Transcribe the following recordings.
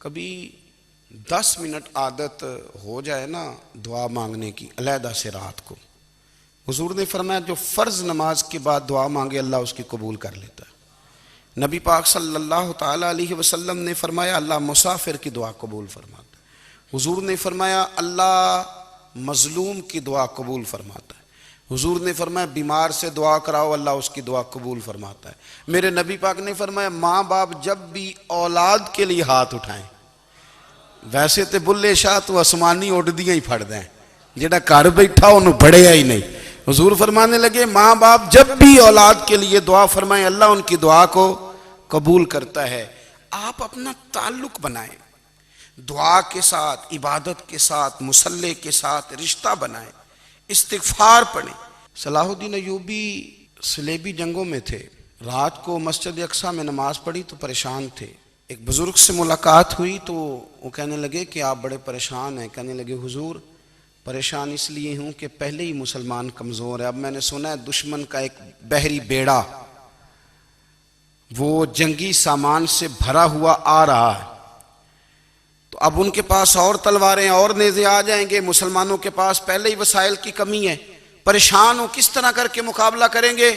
کبھی 10 منٹ عادت ہو جائے نا دعا مانگنے کی علیحدہ سے رات کو، حضور نے فرمایا جو فرض نماز کے بعد دعا مانگے اللہ اس کی قبول کر لیتا ہے۔ نبی پاک صلی اللہ تعالیٰ علیہ وسلم نے فرمایا اللہ مسافر کی دعا قبول فرماتا ہے۔ حضور نے فرمایا اللہ مظلوم کی دعا قبول فرماتا ہے۔ حضور نے فرمایا بیمار سے دعا کراؤ اللہ اس کی دعا قبول فرماتا ہے۔ میرے نبی پاک نے فرمایا ماں باپ جب بھی اولاد کے لیے ہاتھ اٹھائیں، ویسے تے بلے شاہ تو آسمانی اڑ دیا ہی پھڑ دیں، جڑا گھر بیٹھا انہوں بڑھیا ہی نہیں۔ حضور فرمانے لگے ماں باپ جب بھی اولاد کے لیے دعا فرمائیں اللہ ان کی دعا کو قبول کرتا ہے۔ آپ اپنا تعلق بنائیں دعا کے ساتھ، عبادت کے ساتھ، مصلی کے ساتھ رشتہ بنائیں، استغفار پڑھیں۔ صلاح الدین ایوبی صلیبی جنگوں میں تھے، رات کو مسجد اقصیٰ میں نماز پڑھی تو پریشان تھے۔ ایک بزرگ سے ملاقات ہوئی تو وہ کہنے لگے کہ آپ بڑے پریشان ہیں۔ کہنے لگے حضور پریشان اس لیے ہوں کہ پہلے ہی مسلمان کمزور ہے، اب میں نے سنا ہے دشمن کا ایک بحری بیڑا وہ جنگی سامان سے بھرا ہوا آ رہا ہے، تو اب ان کے پاس اور تلواریں اور نیزے آ جائیں گے، مسلمانوں کے پاس پہلے ہی وسائل کی کمی ہے، پریشان ہوں کس طرح کر کے مقابلہ کریں گے۔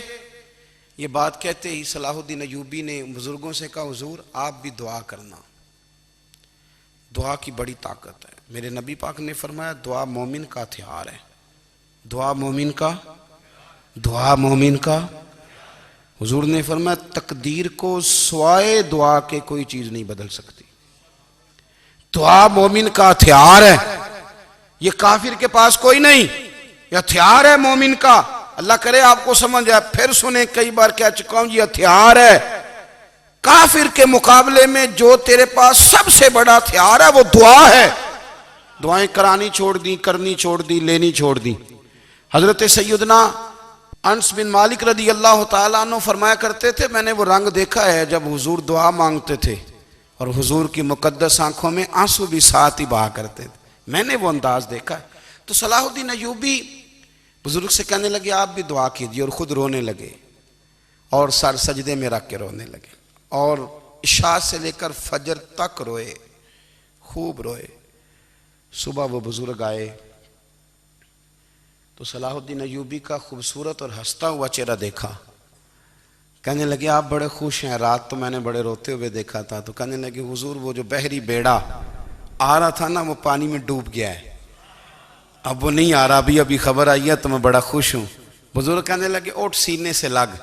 یہ بات کہتے ہی صلاح الدین ایوبی نے بزرگوں سے کہا حضور آپ بھی دعا کرنا، دعا کی بڑی طاقت ہے۔ میرے نبی پاک نے فرمایا دعا مومن کا ہتھیار ہے، دعا مومن کا حضور نے فرمایا تقدیر کو سوائے دعا کے کوئی چیز نہیں بدل سکتی۔ دعا مومن کا ہتھیار ہے، یہ کافر کے پاس کوئی نہیں، یہ ہتھیار ہے مومن کا۔ اللہ کرے آپ کو سمجھ آئے، پھر سنیں کئی بار کہہ چکا ہوں یہ ہتھیار ہے۔ کافر کے مقابلے میں جو تیرے پاس سب سے بڑا ہتھیار ہے وہ دعا ہے۔ دعائیں کرانی چھوڑ دی، کرنی چھوڑ دی، لینی چھوڑ دی۔ حضرت سیدنا انس بن مالک رضی اللہ تعالیٰ عنہ فرمایا کرتے تھے میں نے وہ رنگ دیکھا ہے جب حضور دعا مانگتے تھے اور حضور کی مقدس آنکھوں میں آنسو بھی ساتھ ہی بہا کرتے تھے، میں نے وہ انداز دیکھا ہے۔ تو صلاح الدین ایوبی بزرگ سے کہنے لگے آپ بھی دعا کیجئے، اور خود رونے لگے اور سر سجدے میں رکھ کے رونے لگے، اور عشاء سے لے کر فجر تک روئے، خوب روئے۔ صبح وہ بزرگ آئے تو صلاح الدین ایوبی کا خوبصورت اور ہنستا ہوا چہرہ دیکھا، کہنے لگے آپ بڑے خوش ہیں، رات تو میں نے بڑے روتے ہوئے دیکھا تھا۔ تو کہنے لگے حضور وہ جو بحری بیڑا آ رہا تھا نا وہ پانی میں ڈوب گیا ہے، اب وہ نہیں آ رہا، ابھی خبر آئی ہے تو میں بڑا خوش ہوں۔ بزرگ کہنے لگے اٹھ سینے سے لگ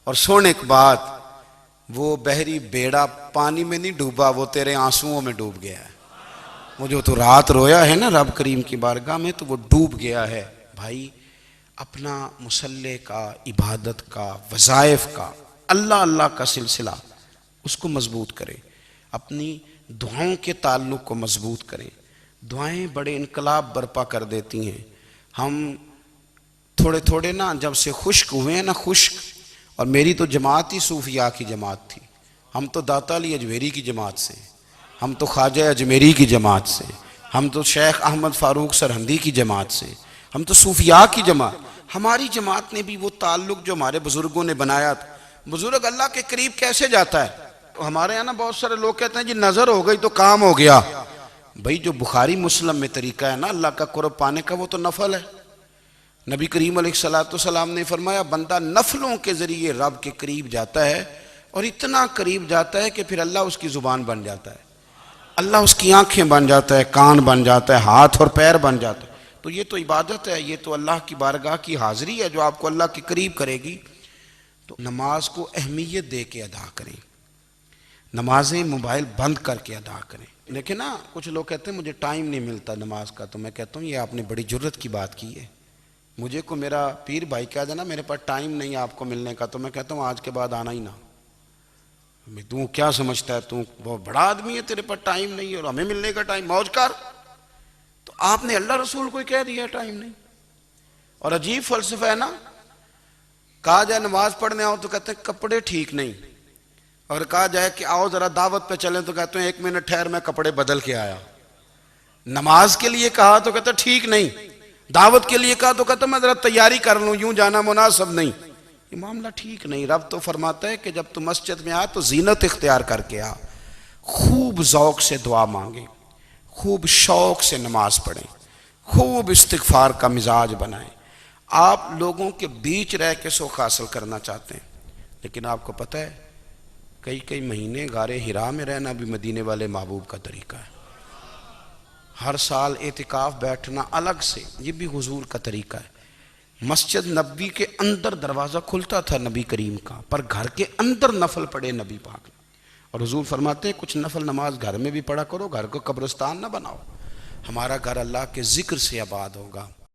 اور سن ایک بات، وہ بحری بیڑا پانی میں نہیں ڈوبا، وہ تیرے آنسوؤں میں ڈوب گیا ہے۔ وہ جو تو رات رویا ہے نا رب کریم کی بارگاہ میں تو وہ ڈوب گیا ہے۔ بھائی اپنا مصلی کا، عبادت کا، وظائف کا، اللہ کا سلسلہ اس کو مضبوط کریں، اپنی دعاؤں کے تعلق کو مضبوط کریں۔ دعائیں بڑے انقلاب برپا کر دیتی ہیں۔ ہم تھوڑے نا جب سے خشک ہوئے ہیں نا، خشک، اور میری تو جماعت ہی صوفیاء کی جماعت تھی، ہم تو داتا علی اجمیری کی جماعت سے، ہم تو خواجہ اجمیری کی جماعت سے، ہم تو شیخ احمد فاروق سرہندی کی جماعت سے، ہم تو صوفیاء کی جماعت۔ ہماری جماعت نے بھی وہ تعلق جو ہمارے بزرگوں نے بنایا تھا۔ بزرگ اللہ کے قریب کیسے جاتا ہے؟ ہمارے یہاں نا بہت سارے لوگ کہتے ہیں جی نظر ہو گئی تو کام ہو گیا۔ بھائی جو بخاری مسلم میں طریقہ ہے نا اللہ کا قرب پانے کا وہ تو نفل ہے۔ نبی کریم علیہ السلام نے فرمایا بندہ نفلوں کے ذریعے رب کے قریب جاتا ہے، اور اتنا قریب جاتا ہے کہ پھر اللہ اس کی زبان بن جاتا ہے، اللہ اس کی آنکھیں بن جاتا ہے، کان بن جاتا ہے، ہاتھ اور پیر بن جاتا ہے۔ تو یہ تو عبادت ہے، یہ تو اللہ کی بارگاہ کی حاضری ہے جو آپ کو اللہ کے قریب کرے گی۔ تو نماز کو اہمیت دے کے ادا کریں، نمازیں موبائل بند کر کے ادا کریں۔ لیکن نا کچھ لوگ کہتے ہیں مجھے ٹائم نہیں ملتا نماز کا، تو میں کہتا ہوں یہ آپ نے بڑی جرت کی بات کی ہے۔ مجھے کو میرا پیر بھائی کہہ دینا میرے پاس ٹائم نہیں آپ کو ملنے کا، تو میں کہتا ہوں آج کے بعد آنا ہی نہ۔ تو کیا سمجھتا ہے تو بہت بڑا آدمی ہے، تیرے پاس ٹائم نہیں ہے اور ہمیں ملنے کا ٹائم، موج کر۔ تو آپ نے اللہ رسول کو کہہ دیا ٹائم نہیں۔ اور عجیب فلسفہ ہے نا، کہا جائے نماز پڑھنے آؤ تو کہتے ہیں کپڑے ٹھیک نہیں، اور کہا جائے کہ آؤ ذرا دعوت پہ چلیں تو کہتے ہیں 1 منٹ ٹھہر میں کپڑے بدل کے آیا۔ نماز کے لیے کہا تو کہتے ہیں ٹھیک نہیں، دعوت کے لیے کہا تو کہتے ہیں میں ذرا تیاری کر لوں، یوں جانا مناسب نہیں۔ یہ معاملہ ٹھیک نہیں۔ رب تو فرماتا ہے کہ جب تو مسجد میں آ تو زینت اختیار کر کے آ، خوب ذوق سے دعا مانگیں، خوب شوق سے نماز پڑھیں، خوب استغفار کا مزاج بنائیں۔ آپ لوگوں کے بیچ رہ کے سکھ حاصل کرنا چاہتے ہیں، لیکن آپ کو پتہ ہے کئی مہینے غار حرا میں رہنا بھی مدینے والے محبوب کا طریقہ ہے۔ ہر سال اعتکاف بیٹھنا الگ سے، یہ بھی حضور کا طریقہ ہے۔ مسجد نبوی کے اندر دروازہ کھلتا تھا نبی کریم کا، پر گھر کے اندر نفل پڑھے نبی پاک نے، اور حضور فرماتے ہیں کچھ نفل نماز گھر میں بھی پڑھا کرو، گھر کو قبرستان نہ بناؤ، ہمارا گھر اللہ کے ذکر سے آباد ہوگا۔